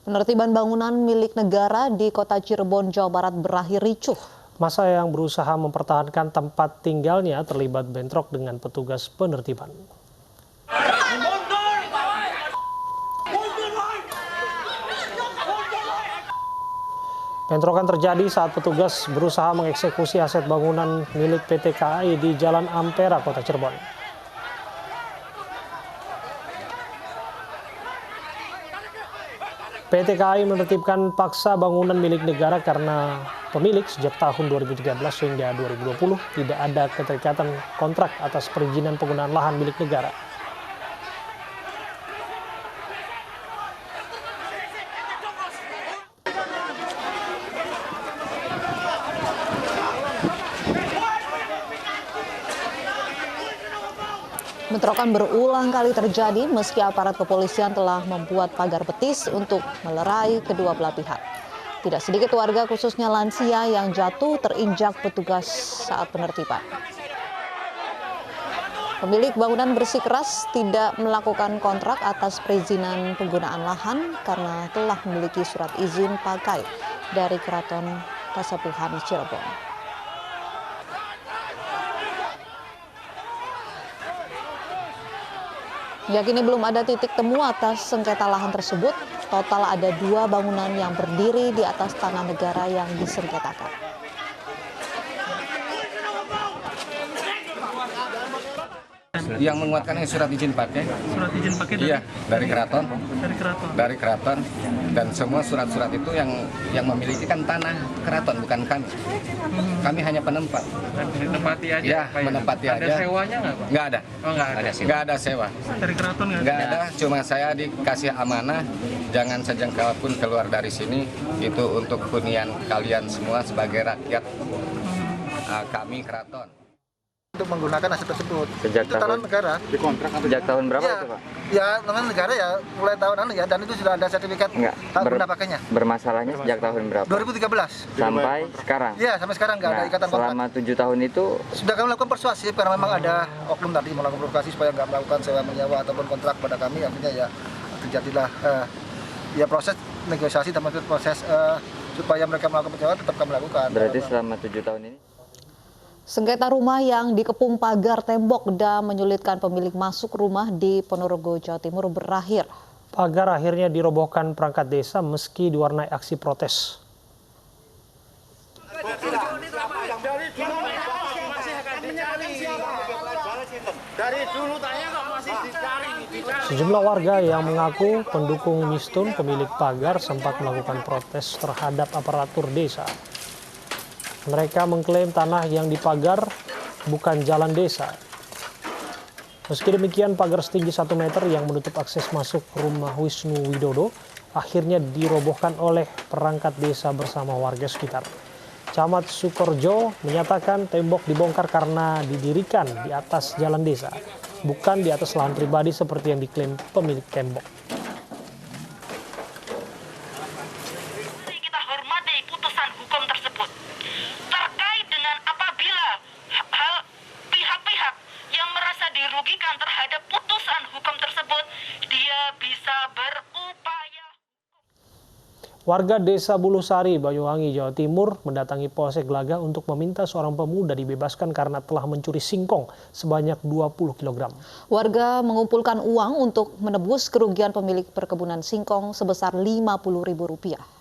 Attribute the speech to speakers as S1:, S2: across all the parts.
S1: Penertiban bangunan milik negara di kota Cirebon, Jawa Barat berakhir ricuh.
S2: Massa yang berusaha mempertahankan tempat tinggalnya terlibat bentrok dengan petugas penertiban. Bentrokan terjadi saat petugas berusaha mengeksekusi aset bangunan milik PT KAI di Jalan Ampera, Kota Cirebon. PT KAI menertibkan paksa bangunan milik negara karena pemilik sejak tahun 2013 hingga 2020 tidak ada keterikatan kontrak atas perizinan penggunaan lahan milik negara.
S1: Bentrokan berulang kali terjadi meski aparat kepolisian telah membuat pagar betis untuk melerai kedua belah pihak. Tidak sedikit warga khususnya lansia yang jatuh terinjak petugas saat penertiban. Pemilik bangunan bersikeras tidak melakukan kontrak atas perizinan penggunaan lahan karena telah memiliki surat izin pakai dari Keraton Kasepuhan Cirebon. Hingga kini belum ada titik temu atas sengketa lahan tersebut. Total ada 2 bangunan yang berdiri di atas tanah negara yang disengketakan.
S3: Yang menguatkan surat izin pakai.
S4: Surat izin pakai dari?
S3: Iya, dari keraton.
S4: Dari keraton.
S3: Dari keraton. Dan semua surat-surat itu yang memiliki kan tanah keraton, bukan kami. Kami hanya penempat.
S4: Menempati aja?
S3: Ya, menempati aja.
S4: Ada sewanya nggak, Pak?
S3: Nggak ada.
S4: Oh, nggak ada.
S3: Nggak ada sewa.
S4: Dari keraton
S3: Nggak ada, cuma saya dikasih amanah, jangan sejengkal pun keluar dari sini. Itu untuk hunian kalian semua sebagai rakyat kami keraton.
S5: Untuk menggunakan aset tersebut.
S6: Sejak
S5: itu tanah negara.
S6: Dikontrak sejak tahun berapa
S5: ya,
S6: itu, Pak?
S5: Ya, tanah negara ya mulai tahun ya, dan itu sudah ada sertifikat hak guna pakainya.
S6: Bermasalahnya sejak tahun berapa?
S5: 2013.
S6: Sampai sekarang?
S5: Iya, sampai sekarang nggak ada ikatan kontrak.
S6: Selama 7 tahun itu?
S5: Sudah kami lakukan persuasif karena memang ada oknum tadi melakukan provokasi supaya nggak melakukan sewa menyewa ataupun kontrak pada kami. Akhirnya ya terjadilah ya proses negosiasi dan proses supaya mereka melakukan penyewa tetap kami lakukan.
S6: Berarti selama 7 tahun ini?
S1: Sengketa rumah yang dikepung pagar tembok dan menyulitkan pemilik masuk rumah di Ponorogo, Jawa Timur berakhir.
S2: Pagar akhirnya dirobohkan perangkat desa meski diwarnai aksi protes. Sejumlah warga yang mengaku pendukung Mistun pemilik pagar sempat melakukan protes terhadap aparatur desa. Mereka mengklaim tanah yang dipagar bukan jalan desa. Meski demikian, pagar setinggi 1 meter yang menutup akses masuk rumah Wisnu Widodo akhirnya dirobohkan oleh perangkat desa bersama warga sekitar. Camat Sukorjo menyatakan tembok dibongkar karena didirikan di atas jalan desa, bukan di atas lahan pribadi seperti yang diklaim pemilik tembok.
S7: Kita hormati putusan hukum tersebut. Terkait dengan apabila pihak-pihak yang merasa dirugikan terhadap putusan hukum tersebut, dia bisa berupaya.
S2: Warga Desa Bulusari, Banyuwangi, Jawa Timur mendatangi Polsek Glaga untuk meminta seorang pemuda dibebaskan karena telah mencuri singkong sebanyak 20 kg.
S1: Warga mengumpulkan uang untuk menebus kerugian pemilik perkebunan singkong sebesar Rp50.000.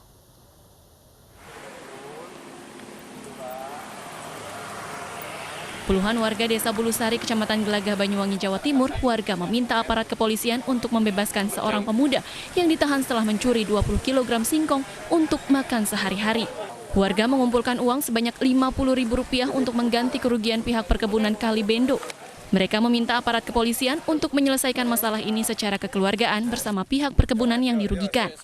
S8: Puluhan warga Desa Bulusari, Kecamatan Gelagah, Banyuwangi, Jawa Timur, warga meminta aparat kepolisian untuk membebaskan seorang pemuda yang ditahan setelah mencuri 20 kg singkong untuk makan sehari-hari. Warga mengumpulkan uang sebanyak Rp50.000 untuk mengganti kerugian pihak perkebunan Kalibendo. Mereka meminta aparat kepolisian untuk menyelesaikan masalah ini secara kekeluargaan bersama pihak perkebunan yang dirugikan.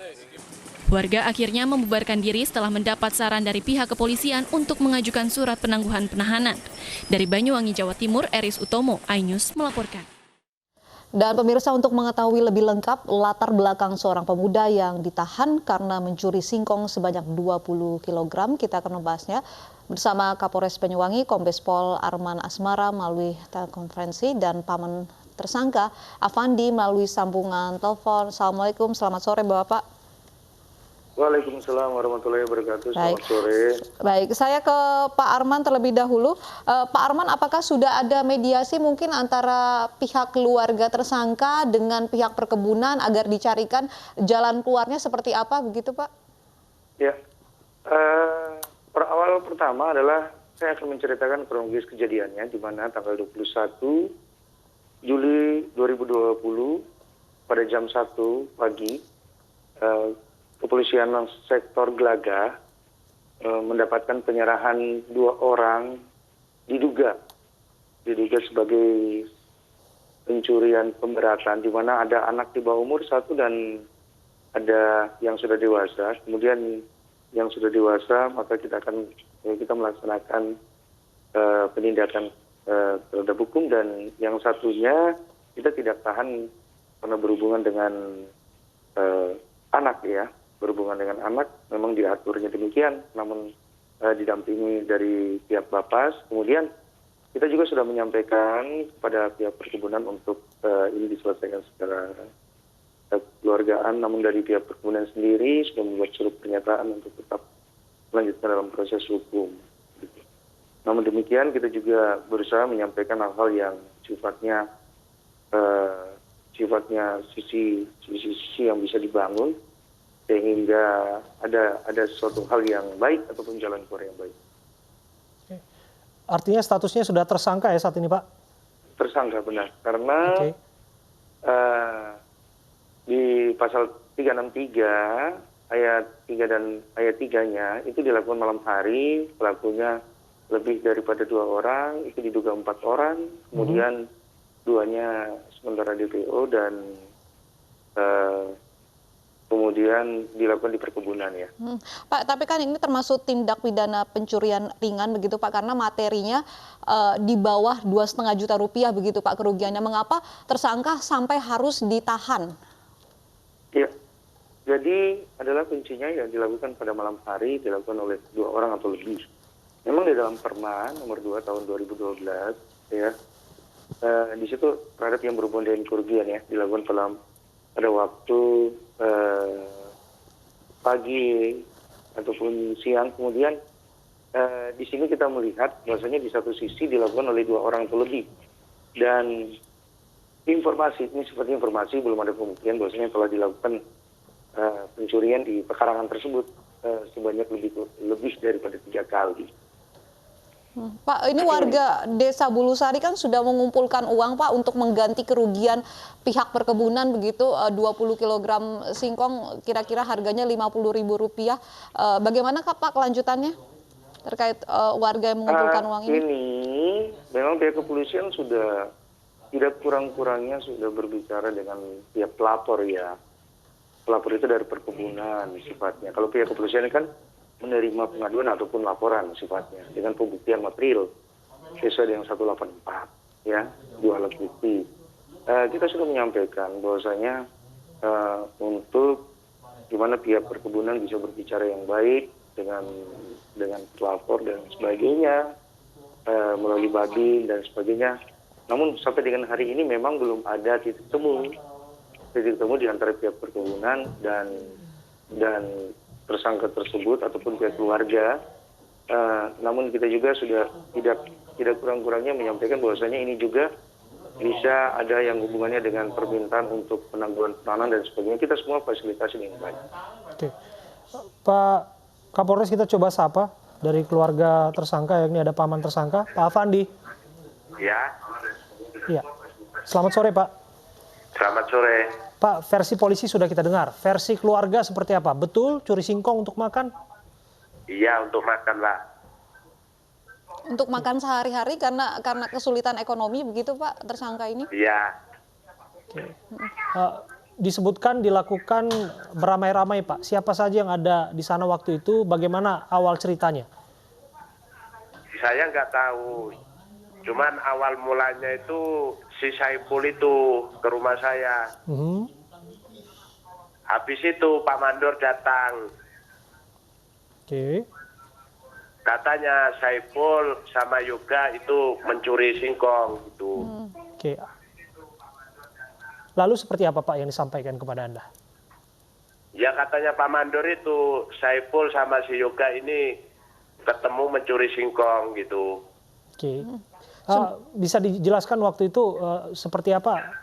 S8: Warga akhirnya membubarkan diri setelah mendapat saran dari pihak kepolisian untuk mengajukan surat penangguhan penahanan. Dari Banyuwangi, Jawa Timur, Eris Utomo, iNews melaporkan.
S1: Dan pemirsa, untuk mengetahui lebih lengkap latar belakang seorang pemuda yang ditahan karena mencuri singkong sebanyak 20 kg, kita akan membahasnya bersama Kapolres Banyuwangi, Kombes Pol Arman Asmara melalui telekonferensi dan paman tersangka Avandi melalui sambungan telepon. Assalamualaikum, selamat sore Bapak.
S9: Waalaikumsalam warahmatullahi wabarakatuh.
S1: Baik.
S9: Selamat sore.
S1: Baik, saya ke Pak Arman terlebih dahulu. Pak Arman, apakah sudah ada mediasi mungkin antara pihak keluarga tersangka dengan pihak perkebunan agar dicarikan jalan keluarnya seperti apa begitu, Pak?
S9: Ya, awal pertama adalah saya akan menceritakan kronologis kejadiannya di mana tanggal 21 Juli 2020 pada jam 1 pagi Kepolisian Sektor Glagah mendapatkan penyerahan 2 orang diduga sebagai pencurian pemberatan, di mana ada anak di bawah umur 1 dan ada yang sudah dewasa. Kemudian yang sudah dewasa maka kita melaksanakan penindakan terhadap hukum, dan yang satunya kita tidak tahan karena berhubungan dengan anak ya. Berhubungan dengan anak memang diaturnya demikian, namun didampingi dari pihak Bapas. Kemudian kita juga sudah menyampaikan kepada pihak perkebunan untuk ini diselesaikan secara kekeluargaan, namun dari pihak perkebunan sendiri sudah membuat surat pernyataan untuk tetap melanjutkan dalam proses hukum. Namun demikian kita juga berusaha menyampaikan hal-hal yang sifatnya sisi yang bisa dibangun, sehingga ada suatu hal yang baik ataupun jalan keluar yang baik.
S2: Artinya statusnya sudah tersangka ya saat ini, Pak?
S9: Tersangka, benar. Karena di pasal 363 ayat 3 dan ayat 3-nya itu dilakukan malam hari, pelakunya lebih daripada 2 orang, itu diduga 4 orang, kemudian 2-nya sementara DPO dan kemudian dilakukan di perkebunan ya.
S1: Pak, tapi kan ini termasuk tindak pidana pencurian ringan begitu Pak, karena materinya di bawah 2,5 juta rupiah begitu Pak kerugiannya. Mengapa tersangka sampai harus ditahan?
S9: Ya, jadi adalah kuncinya yang dilakukan pada malam hari, dilakukan oleh 2 orang atau lebih. Memang di dalam Perma nomor 2 tahun 2012 ya, di situ terhadap yang berhubungan dengan kerugian ya, dilakukan pada waktu pagi ataupun siang. Kemudian di sini kita melihat bahwasanya di satu sisi dilakukan oleh 2 orang atau lebih, dan informasi ini seperti informasi, belum ada pembuktian bahwasanya telah dilakukan pencurian di pekarangan tersebut sebanyak lebih daripada 3 kali.
S1: Pak, ini warga Desa Bulusari kan sudah mengumpulkan uang Pak untuk mengganti kerugian pihak perkebunan begitu, 20 kg singkong kira-kira harganya Rp50.000. Bagaimana Pak kelanjutannya terkait warga yang mengumpulkan uang ini?
S9: Ini memang pihak kepolisian sudah tidak kurang-kurangnya sudah berbicara dengan pihak pelapor ya. Pelapor itu dari perkebunan sifatnya. Kalau pihak kepolisian kan menerima pengaduan ataupun laporan sifatnya dengan pembuktian material sesuai dengan 184 ya, 2 alat bukti. Kita sudah menyampaikan bahwasanya untuk gimana pihak perkebunan bisa berbicara yang baik dengan pelapor dan sebagainya, melalui Babin dan sebagainya. Namun sampai dengan hari ini memang belum ada titik temu di antara pihak perkebunan dan tersangka tersebut ataupun pihak keluarga. Namun kita juga sudah tidak kurang-kurangnya menyampaikan bahwasanya ini juga bisa ada yang hubungannya dengan permintaan untuk penangguhan penahanan dan sebagainya. Kita semua fasilitasi dengan baik.
S2: Oke. Pak Kapolres, kita coba sapa dari keluarga tersangka, yakni ada paman tersangka, Pak Afandi.
S10: Ya.
S2: Iya. Selamat sore, Pak.
S10: Selamat sore.
S2: Pak, versi polisi sudah kita dengar. Versi keluarga seperti apa? Betul curi singkong untuk makan?
S10: Iya, untuk makan, Pak.
S1: Untuk makan sehari-hari karena kesulitan ekonomi begitu Pak tersangka ini?
S10: Iya.
S2: Oke. Disebutkan dilakukan beramai-ramai Pak. Siapa saja yang ada di sana waktu itu? Bagaimana awal ceritanya?
S10: Saya nggak tahu. Cuman awal mulanya itu si Saiful itu ke rumah saya. Habis itu Pak Mandor datang.
S2: Oke.
S10: Katanya Saiful sama Yoga itu mencuri singkong gitu.
S2: Oke. Lalu seperti apa Pak yang disampaikan kepada Anda?
S10: Ya katanya Pak Mandor itu Saiful sama si Yoga ini ketemu mencuri singkong gitu.
S2: Oke. Bisa dijelaskan waktu itu seperti apa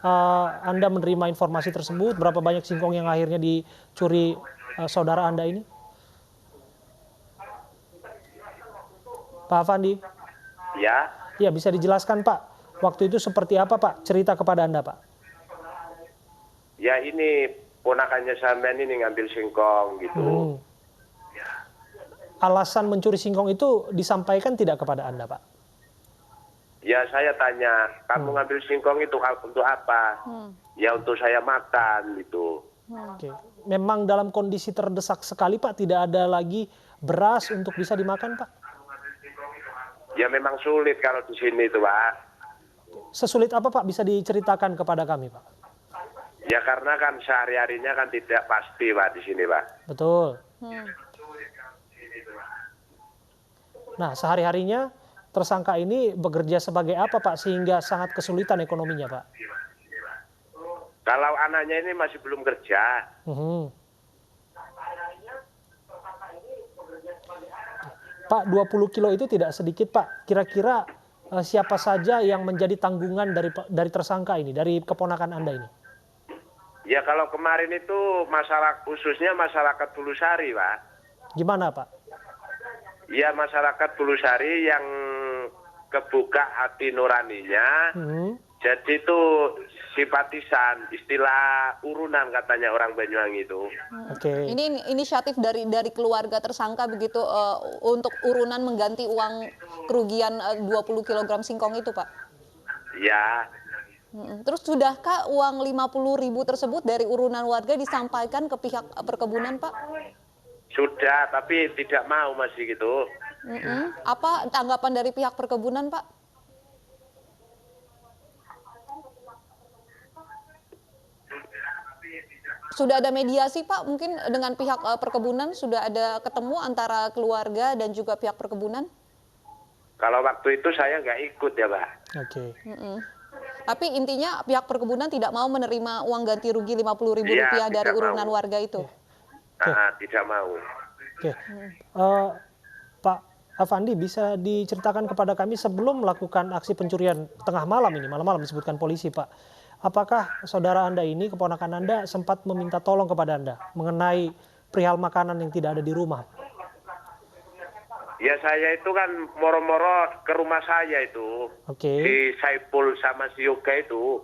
S2: Anda menerima informasi tersebut? Berapa banyak singkong yang akhirnya dicuri saudara Anda ini? Pak Afandi?
S10: Ya.
S2: Ya, bisa dijelaskan Pak. Waktu itu seperti apa Pak cerita kepada Anda Pak?
S10: Ya ini ponakannya sampean ini ngambil singkong gitu.
S2: Alasan mencuri singkong itu disampaikan tidak kepada Anda Pak?
S10: Ya saya tanya, kamu ngambil singkong itu untuk apa? Ya untuk saya makan gitu.
S2: Oke. Memang dalam kondisi terdesak sekali Pak, tidak ada lagi beras untuk bisa dimakan Pak?
S10: Ya memang sulit kalau di sini itu Pak.
S2: Sesulit apa Pak bisa diceritakan kepada kami Pak?
S10: Ya karena kan sehari-harinya kan tidak pasti Pak di sini Pak.
S2: Betul. Nah sehari-harinya tersangka ini bekerja sebagai apa Pak sehingga sangat kesulitan ekonominya Pak?
S10: Kalau anaknya ini masih belum kerja.
S2: Pak, 20 kilo itu tidak sedikit Pak. Kira-kira siapa saja yang menjadi tanggungan dari tersangka ini, dari keponakan Anda ini?
S10: Ya kalau kemarin itu khususnya masyarakat Bulusari Pak.
S2: Gimana Pak?
S10: Ya masyarakat Bulusari yang kebuka hati nuraninya. Jadi itu simpatisan, istilah urunan katanya orang Banyuwangi itu.
S1: Oke. Ini inisiatif dari keluarga tersangka begitu untuk urunan mengganti uang kerugian 20 kg singkong itu, Pak?
S10: Ya.
S1: Terus sudahkah uang 50.000 tersebut dari urunan warga disampaikan ke pihak perkebunan, Pak?
S10: Sudah, tapi tidak mau masih gitu.
S1: Apa tanggapan dari pihak perkebunan, Pak? Sudah ada mediasi Pak, mungkin dengan pihak perkebunan sudah ada ketemu antara keluarga dan juga pihak perkebunan?
S10: Kalau waktu itu saya nggak ikut ya Pak.
S2: Oke.
S1: Tapi intinya pihak perkebunan tidak mau menerima uang ganti rugi Rp50.000 dari urunan warga itu?
S10: Tidak mau.
S2: Oke. Pak Afandi bisa diceritakan kepada kami sebelum melakukan aksi pencurian tengah malam ini, malam-malam disebutkan polisi Pak. Apakah saudara Anda ini, keponakan Anda sempat meminta tolong kepada Anda mengenai perihal makanan yang tidak ada di rumah?
S10: Ya saya itu kan moro-moro ke rumah saya itu.
S2: Oke.
S10: Si Saiful sama si Yoga itu.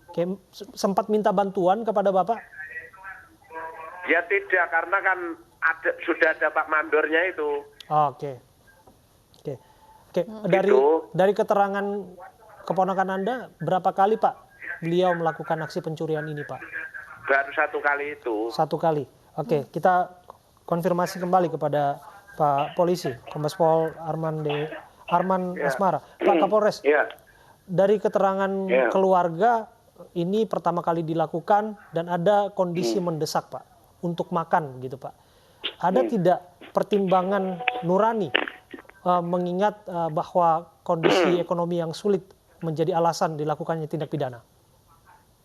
S2: Oke, sempat minta bantuan kepada Bapak?
S10: Ya tidak, karena kan sudah ada Pak Mandornya itu.
S2: Oke. Dari keterangan keponakan Anda, berapa kali Pak beliau melakukan aksi pencurian ini Pak?
S10: Baru 1 kali itu.
S2: 1 kali. Oke, kita konfirmasi kembali kepada Pak Polisi, Kombes Pol Arman Asmara. Pak Kapolres, dari keterangan keluarga ini pertama kali dilakukan dan ada kondisi mendesak Pak untuk makan gitu Pak. Ada tidak pertimbangan nurani mengingat bahwa kondisi ekonomi yang sulit menjadi alasan dilakukannya tindak pidana?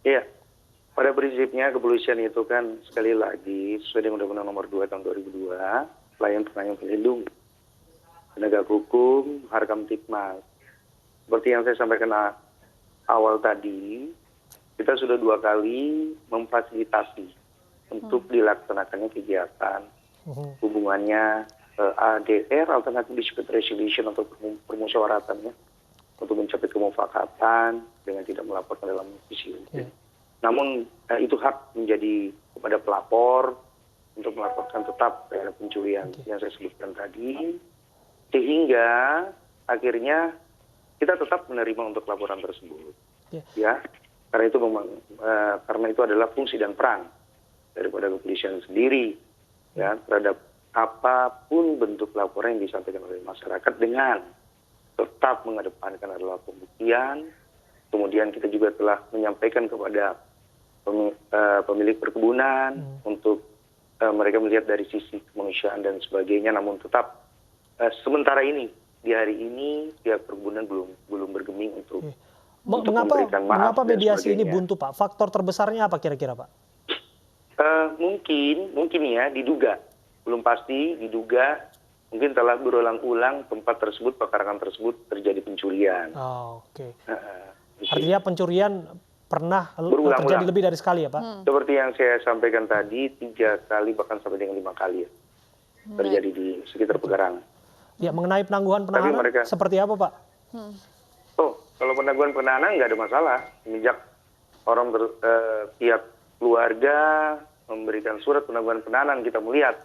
S9: Iya, pada prinsipnya kepolisian itu kan sekali lagi sesuai dengan Undang-Undang Nomor 2 Tahun 2002, pelayan pelindung, penegak hukum, Harkam Tikmas. Seperti yang saya sampaikan awal tadi, kita sudah 2 kali memfasilitasi untuk dilaksanakannya kegiatan hubungannya ADR, Alternative Dispute Resolution atau permusyawaratannya, untuk mencapai kemufakatan dengan tidak melaporkan dalam visi. Namun itu hak menjadi kepada pelapor untuk melaporkan tetap pencurian yang saya sebutkan tadi, sehingga akhirnya kita tetap menerima untuk laporan tersebut. Ya, karena itu memang karena itu adalah fungsi dan peran daripada kepolisian sendiri ya terhadap apapun bentuk laporan yang disampaikan oleh masyarakat dengan tetap mengedepankan adalah pembuktian. Kemudian kita juga telah menyampaikan kepada pemilik perkebunan untuk mereka melihat dari sisi kemanusiaan dan sebagainya. Namun tetap sementara ini di hari ini pihak perkebunan belum bergeming untuk memberikan maaf.
S2: Mengapa mediasi ini buntu Pak? Faktor terbesarnya apa kira-kira Pak?
S9: Mungkin ya diduga, belum pasti diduga mungkin telah berulang-ulang tempat tersebut, pekarangan tersebut terjadi pencurian.
S2: Oh, oke. Artinya pencurian pernah
S9: Berulang-ulang.
S2: terjadi lebih dari sekali ya Pak?
S9: Seperti yang saya sampaikan tadi, 3 kali bahkan sampai dengan 5 kali ya terjadi di sekitar pekarangan.
S2: Ya, mengenai penangguhan penahanan seperti apa Pak?
S9: Oh, kalau penangguhan penahanan nggak ada masalah. Semenjak pihak keluarga memberikan surat penangguhan penahanan, kita melihat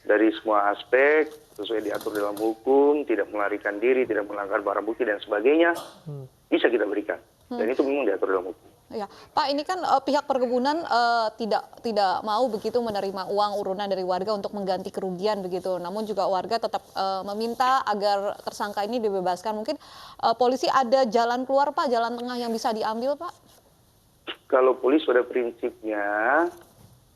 S9: dari semua aspek sesuai diatur dalam hukum, tidak melarikan diri, tidak melanggar barang bukti dan sebagainya, bisa kita berikan. Dan itu memang diatur dalam hukum.
S1: Ya, Pak, ini kan pihak perkebunan tidak mau begitu menerima uang urunan dari warga untuk mengganti kerugian begitu. Namun juga warga tetap meminta agar tersangka ini dibebaskan. Mungkin polisi ada jalan keluar Pak, jalan tengah yang bisa diambil Pak?
S9: Kalau polisi pada prinsipnya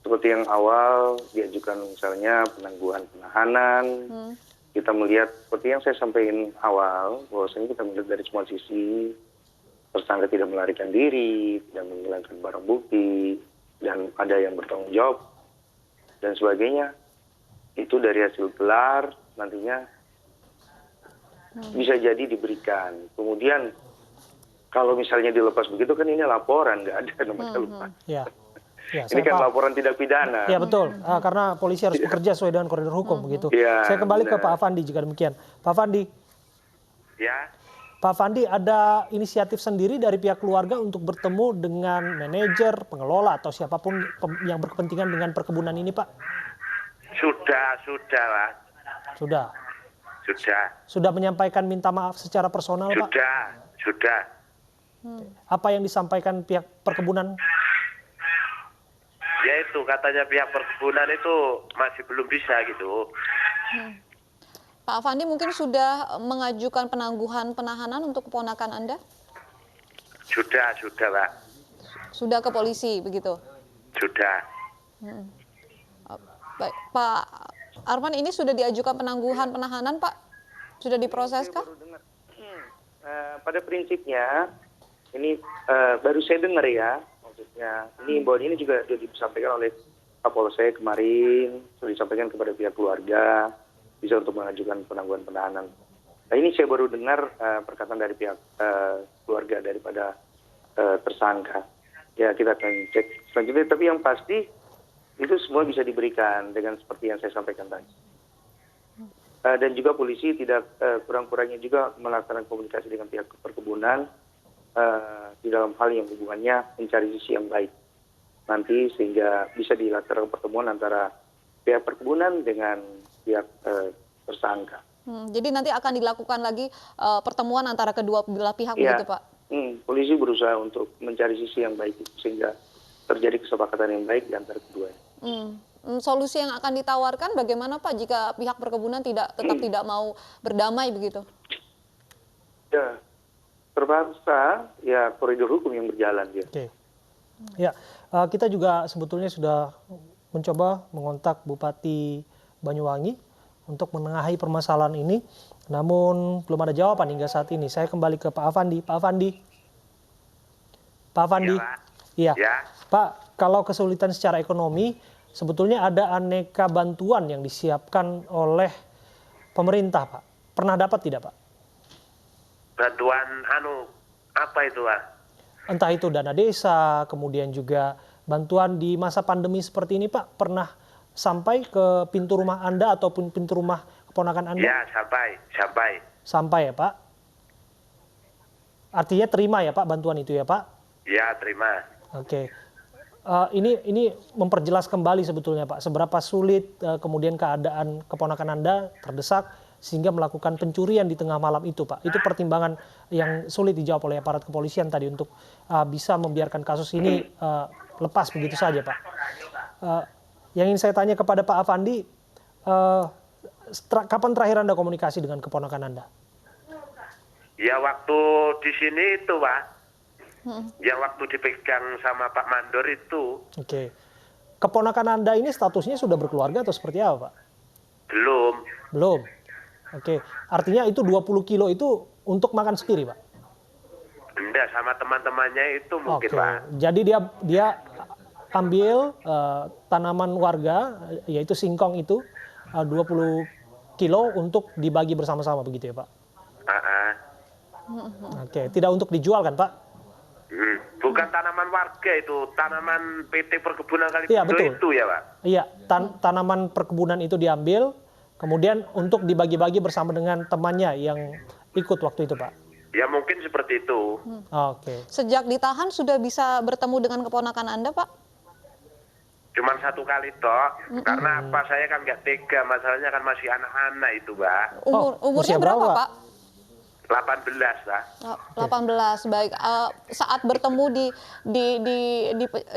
S9: seperti yang awal diajukan misalnya penangguhan penahanan, kita melihat seperti yang saya sampaikan awal, bahwasanya kita melihat dari semua sisi, tersangka tidak melarikan diri, tidak menghilangkan barang bukti, dan ada yang bertanggung jawab, dan sebagainya. Itu dari hasil gelar nantinya bisa jadi diberikan. Kemudian kalau misalnya dilepas begitu kan ini laporan, nggak ada namanya lepas.
S2: Ya,
S9: ini kan laporan tidak pidana.
S2: Ya betul, karena polisi harus bekerja sesuai dengan koridor hukum begitu.
S9: Ya,
S2: saya kembali ke Pak Afandi jika demikian. Pak Afandi.
S10: Ya.
S2: Pak Afandi, ada inisiatif sendiri dari pihak keluarga untuk bertemu dengan manajer, pengelola atau siapapun yang berkepentingan dengan perkebunan ini, Pak?
S10: Sudah Pak.
S2: Sudah.
S10: Sudah.
S2: Sudah menyampaikan minta maaf secara personal, Pak?
S10: Sudah.
S2: Apa yang disampaikan pihak perkebunan?
S10: Ya itu katanya pihak perkebunan itu masih belum bisa gitu.
S1: Pak Afandi mungkin sudah mengajukan penangguhan penahanan untuk keponakan Anda?
S10: Sudah Pak.
S1: Sudah ke polisi begitu?
S10: Sudah.
S1: Baik, Pak Arman, ini sudah diajukan penangguhan penahanan Pak? Sudah diproseskah?
S9: Pada prinsipnya ini baru saya dengar ya, maksudnya ini bahwa ini juga sudah disampaikan oleh Kapolsek kemarin, sudah disampaikan kepada pihak keluarga bisa untuk mengajukan penangguhan penahanan. Nah ini saya baru dengar perkataan dari pihak keluarga daripada tersangka. Ya kita akan cek selanjutnya, tapi yang pasti itu semua bisa diberikan dengan seperti yang saya sampaikan tadi. Dan juga polisi tidak kurang-kurangnya juga melaksanakan komunikasi dengan pihak perkebunan di dalam hal yang hubungannya mencari sisi yang baik nanti, sehingga bisa dilakukan pertemuan antara pihak perkebunan dengan pihak tersangka.
S1: Jadi nanti akan dilakukan lagi pertemuan antara kedua belah pihak begitu Pak?
S9: Polisi berusaha untuk mencari sisi yang baik sehingga terjadi kesepakatan yang baik di antara keduanya.
S1: Solusi yang akan ditawarkan bagaimana Pak jika pihak perkebunan tetap tidak mau berdamai begitu?
S9: Ya, terpaksa ya koridor hukum yang berjalan ya.
S2: Oke. Ya, kita juga sebetulnya sudah mencoba mengontak Bupati Banyuwangi untuk menengahi permasalahan ini, namun belum ada jawaban hingga saat ini. Saya kembali ke Pak Afandi. Pak Afandi. Iya.
S10: Ya.
S2: Pak, kalau kesulitan secara ekonomi, sebetulnya ada aneka bantuan yang disiapkan oleh pemerintah, Pak. Pernah dapat tidak, Pak?
S10: Bantuan apa itu, Pak?
S2: Entah itu dana desa, kemudian juga bantuan di masa pandemi seperti ini, Pak. Pernah sampai ke pintu rumah Anda ataupun pintu rumah keponakan Anda?
S10: Ya, sampai.
S2: Sampai ya, Pak? Artinya terima ya, Pak, bantuan itu ya, Pak?
S10: Ya, terima.
S2: Oke. Ini memperjelas kembali sebetulnya, Pak, seberapa sulit kemudian keadaan keponakan Anda terdesak sehingga melakukan pencurian di tengah malam itu, Pak. Itu pertimbangan yang sulit dijawab oleh aparat kepolisian tadi untuk bisa membiarkan kasus ini lepas begitu saja, Pak. Yang ingin saya tanya kepada Pak Afandi, kapan terakhir Anda komunikasi dengan keponakan Anda?
S10: Ya waktu di sini itu, Pak. Yang waktu dipegang sama Pak Mandor itu.
S2: Oke. Keponakan Anda ini statusnya sudah berkeluarga atau seperti apa, Pak?
S10: Belum.
S2: Oke. Artinya itu 20 kilo itu untuk makan sendiri, Pak?
S10: Enggak, sama teman-temannya itu mungkin, Pak.
S2: Jadi dia ambil tanaman warga, yaitu singkong itu 20 kilo untuk dibagi bersama-sama begitu ya Pak? Oke, tidak untuk dijual kan Pak?
S10: Bukan tanaman warga itu, tanaman PT Perkebunan Kalipindo
S2: Iya, betul.
S10: itu ya Pak?
S2: Iya, tanaman perkebunan itu diambil, kemudian untuk dibagi-bagi bersama dengan temannya yang ikut waktu itu Pak?
S10: Ya mungkin seperti itu.
S2: Oke.
S1: Sejak ditahan sudah bisa bertemu dengan keponakan Anda Pak?
S10: Cuman 1 kali toh, karena apa, saya kan nggak tega, masalahnya kan masih anak-anak itu Mbak.
S1: Umurnya berapa Pak?
S10: 18 Pak.
S1: 18, baik. Saat bertemu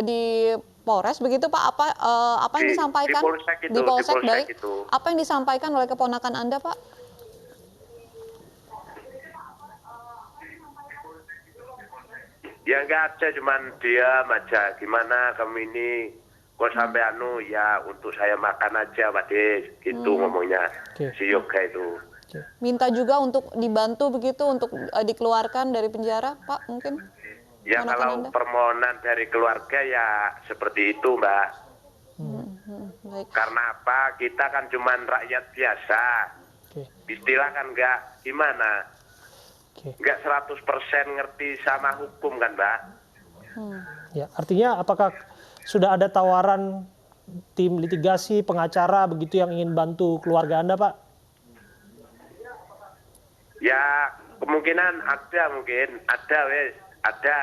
S1: di Polres begitu Pak, apa yang disampaikan?
S10: Di Polsek itu,
S1: di Polsek, baik.
S10: itu.
S1: Apa yang disampaikan oleh keponakan Anda Pak?
S10: Ya nggak ada, cuman diam aja. Gimana kami ini kok sampai ya untuk saya makan aja Pak Des, gitu ngomongnya. Si Yoga itu.
S1: Minta juga untuk dibantu begitu untuk dikeluarkan dari penjara Pak mungkin?
S10: Ya kalau permohonan dari keluarga ya seperti itu Mbak.
S1: Baik.
S10: Karena apa, kita kan cuman rakyat biasa. Istilah kan nggak gimana. Nggak 100% ngerti sama hukum kan Mbak.
S2: Ya, artinya apakah sudah ada tawaran tim litigasi, pengacara begitu yang ingin bantu keluarga Anda Pak?
S10: Ya kemungkinan ada, mungkin ada wes, ada.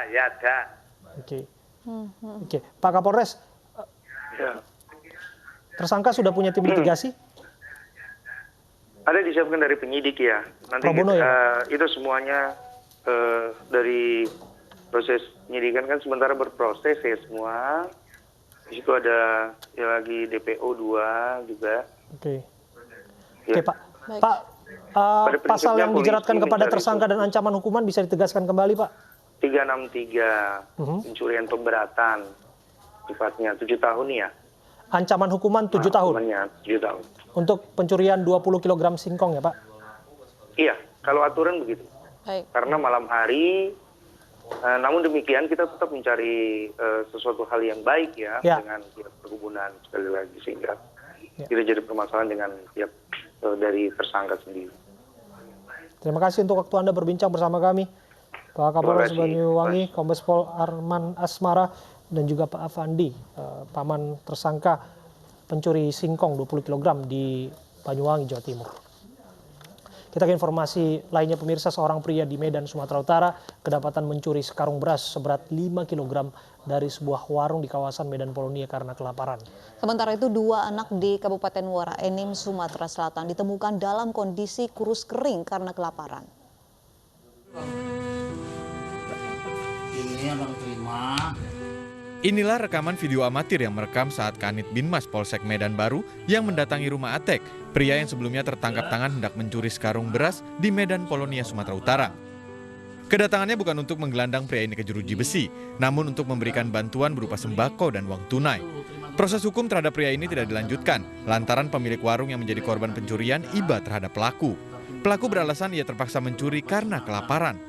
S2: Oke. Pak Kapolres, tersangka sudah punya tim litigasi?
S11: Ada disiapkan dari penyidik ya. Nanti itu semuanya dari proses penyidikan kan sementara berproses ya semua. Di situ ada lagi DPO 2 juga.
S2: Oke Pak. Pak, pasal yang dijeratkan kepada tersangka dan ancaman hukuman bisa ditegaskan kembali Pak?
S11: 363 pencurian pemberatan sifatnya 7 tahun ya.
S2: Ancaman hukuman 7 tahun?
S11: Hukumannya 7 tahun.
S2: Untuk pencurian 20 kg singkong ya Pak?
S11: Iya, kalau aturan begitu.
S1: Baik.
S11: Karena malam hari, namun demikian kita tetap mencari sesuatu hal yang baik ya. Dengan pihak perkebunan sekali lagi sehingga tidak jadi permasalahan dengan pihak dari tersangka sendiri.
S2: Terima kasih untuk waktu Anda berbincang bersama kami. Pak Kapolres Banyuwangi, Kombes Pol Arman Asmara, dan juga Pak Afandi, paman tersangka pencuri singkong 20 kg di Banyuwangi, Jawa Timur. Kita ke informasi lainnya pemirsa, seorang pria di Medan, Sumatera Utara kedapatan mencuri sekarung beras seberat 5 kg dari sebuah warung di kawasan Medan Polonia karena kelaparan.
S1: Sementara itu 2 anak di Kabupaten Muara Enim, Sumatera Selatan ditemukan dalam kondisi kurus kering karena kelaparan.
S12: Inilah rekaman video amatir yang merekam saat Kanit Binmas Polsek Medan Baru yang mendatangi rumah Atek, pria yang sebelumnya tertangkap tangan hendak mencuri sekarung beras di Medan Polonia, Sumatera Utara. Kedatangannya bukan untuk menggelandang pria ini ke jeruji besi, namun untuk memberikan bantuan berupa sembako dan uang tunai. Proses hukum terhadap pria ini tidak dilanjutkan, lantaran pemilik warung yang menjadi korban pencurian iba terhadap pelaku. Pelaku beralasan ia terpaksa mencuri karena kelaparan.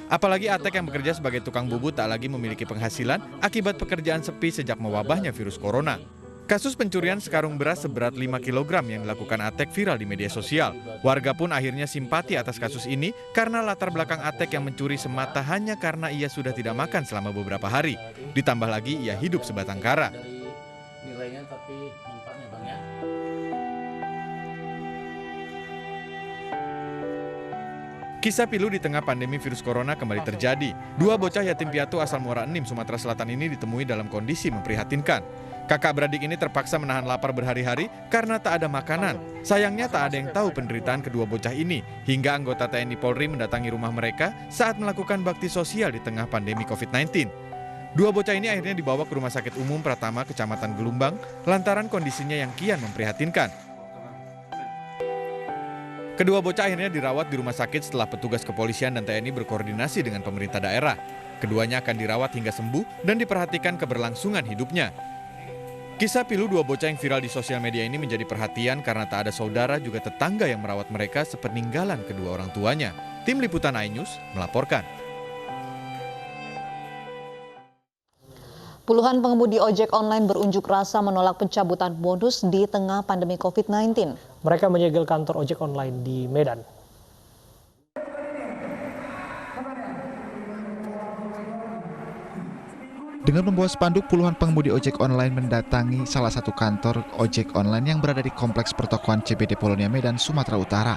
S12: Apalagi Atek yang bekerja sebagai tukang bubut tak lagi memiliki penghasilan akibat pekerjaan sepi sejak mewabahnya virus corona. Kasus pencurian sekarung beras seberat 5 kg yang dilakukan Atek viral di media sosial. Warga pun akhirnya simpati atas kasus ini karena latar belakang Atek yang mencuri semata hanya karena ia sudah tidak makan selama beberapa hari. Ditambah lagi ia hidup sebatang kara.
S13: Nilainya tapi manfaatnya Bang ya.
S12: Kisah pilu di tengah pandemi virus corona kembali terjadi. 2 bocah yatim piatu asal Muara Enim, Sumatera Selatan ini ditemui dalam kondisi memprihatinkan. Kakak beradik ini terpaksa menahan lapar berhari-hari karena tak ada makanan. Sayangnya tak ada yang tahu penderitaan kedua bocah ini, hingga anggota TNI Polri mendatangi rumah mereka saat melakukan bakti sosial di tengah pandemi COVID-19. 2 bocah ini akhirnya dibawa ke Rumah Sakit Umum Pratama, Kecamatan Gelumbang, lantaran kondisinya yang kian memprihatinkan. Kedua bocah akhirnya dirawat di rumah sakit setelah petugas kepolisian dan TNI berkoordinasi dengan pemerintah daerah. Keduanya akan dirawat hingga sembuh dan diperhatikan keberlangsungan hidupnya. Kisah pilu 2 bocah yang viral di sosial media ini menjadi perhatian karena tak ada saudara juga tetangga yang merawat mereka sepeninggalan kedua orang tuanya. Tim Liputan iNews melaporkan.
S1: Puluhan pengemudi ojek online berunjuk rasa menolak pencabutan bonus di tengah pandemi COVID-19.
S2: Mereka menyegel kantor ojek online di Medan.
S14: Dengan membawa spanduk, puluhan pengemudi ojek online mendatangi salah satu kantor ojek online yang berada di Kompleks Pertokoan CBD Polonia Medan, Sumatera Utara.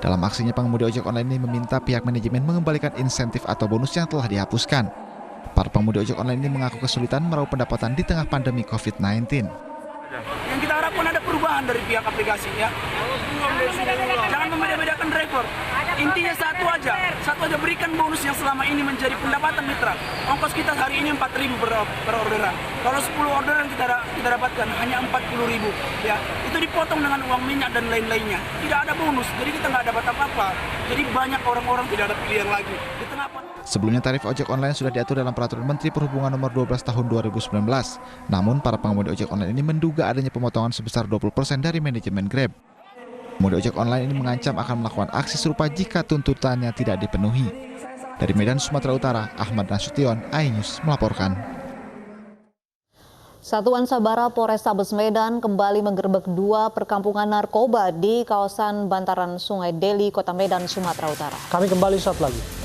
S14: Dalam aksinya, pengemudi ojek online ini meminta pihak manajemen mengembalikan insentif atau bonus yang telah dihapuskan. Para pengemudi ojek online ini mengaku kesulitan meraup pendapatan di tengah pandemi COVID-19.
S15: Yang kita harapkan ada perubahan dari pihak aplikasi ya. Jangan membeda-bedakan driver. Intinya satu aja berikan bonus yang selama ini menjadi pendapatan mitra. Ongkos kita hari ini 4.000 per orderan. Kalau 10 orderan kita dapatkan hanya 40.000 ya. Itu dipotong dengan uang minyak dan lain-lainnya. Tidak ada bonus, jadi kita nggak dapat apa-apa. Jadi banyak orang-orang tidak ada pilihan lagi. Di tengah
S14: Sebelumnya tarif ojek online sudah diatur dalam Peraturan Menteri Perhubungan Nomor 12 Tahun 2019. Namun para pengemudi ojek online ini menduga adanya pemotongan sebesar 20% dari manajemen Grab. Pengemudi ojek online ini mengancam akan melakukan aksi serupa jika tuntutannya tidak dipenuhi. Dari Medan, Sumatera Utara, Ahmad Nasution, iNews melaporkan.
S1: Satuan Sabara Polrestabes Medan kembali menggerebek 2 perkampungan narkoba di kawasan bantaran Sungai Deli, Kota Medan, Sumatera Utara.
S2: Kami kembali saat lagi.